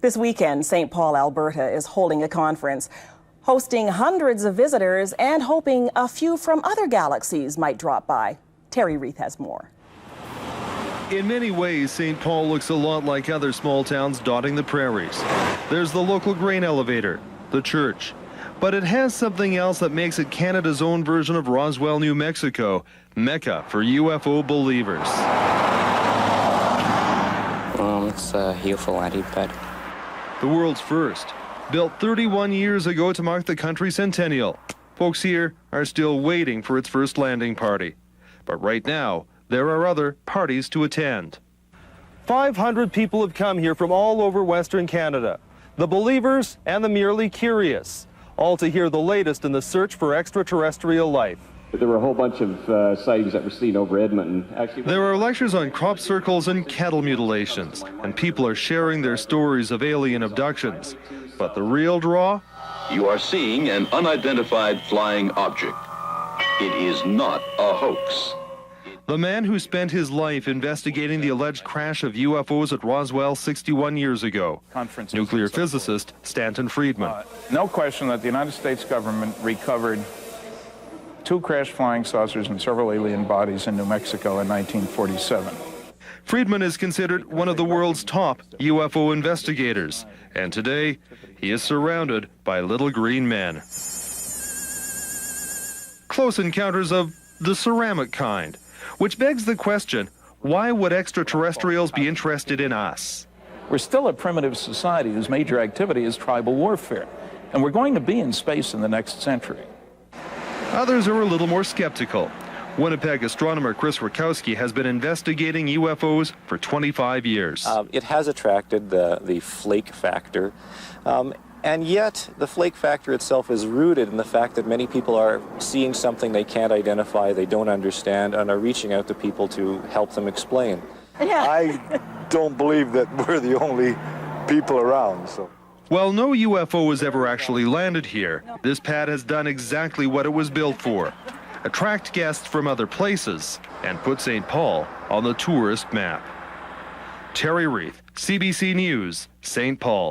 This weekend, St. Paul, Alberta is holding a conference, hosting hundreds of visitors and hoping a few from other galaxies might drop by. Terry Reith has more. In many ways, St. Paul looks a lot like other small towns dotting the prairies. There's the local grain elevator, the church. But it has something else that makes it Canada's own version of Roswell, New Mexico, Mecca for UFO believers. It's a UFO antipad. The world's first, built 31 years ago to mark the country's centennial. Folks here are still waiting for its first landing party. But right now, there are other parties to attend. 500 people have come here from all over Western Canada, the believers and the merely curious, all to hear the latest in the search for extraterrestrial life. There were a whole bunch of sightings that were seen over Edmonton. Actually, there are lectures on crop circles and cattle mutilations, and people are sharing their stories of alien abductions. But the real draw? You are seeing an unidentified flying object. It is not a hoax. The man who spent his life investigating the alleged crash of UFOs at Roswell 61 years ago. Nuclear physicist Stanton Friedman. No question that the United States government recovered 2 crashed flying saucers and several alien bodies in New Mexico in 1947. Friedman is considered one of the world's top UFO investigators, and today he is surrounded by little green men. Close encounters of the ceramic kind, which begs the question, why would extraterrestrials be interested in us? We're still a primitive society whose major activity is tribal warfare, and we're going to be in space in the next century. Others are a little more skeptical. Winnipeg astronomer Chris Rakowski has been investigating UFOs for 25 years. It has attracted the flake factor, and yet the flake factor itself is rooted in the fact that many people are seeing something they can't identify, they don't understand, and are reaching out to people to help them explain. I don't believe that we're the only people around, so. While no UFO has ever actually landed here, this pad has done exactly what it was built for. Attract guests from other places and put St. Paul on the tourist map. Terry Reith, CBC News, St. Paul.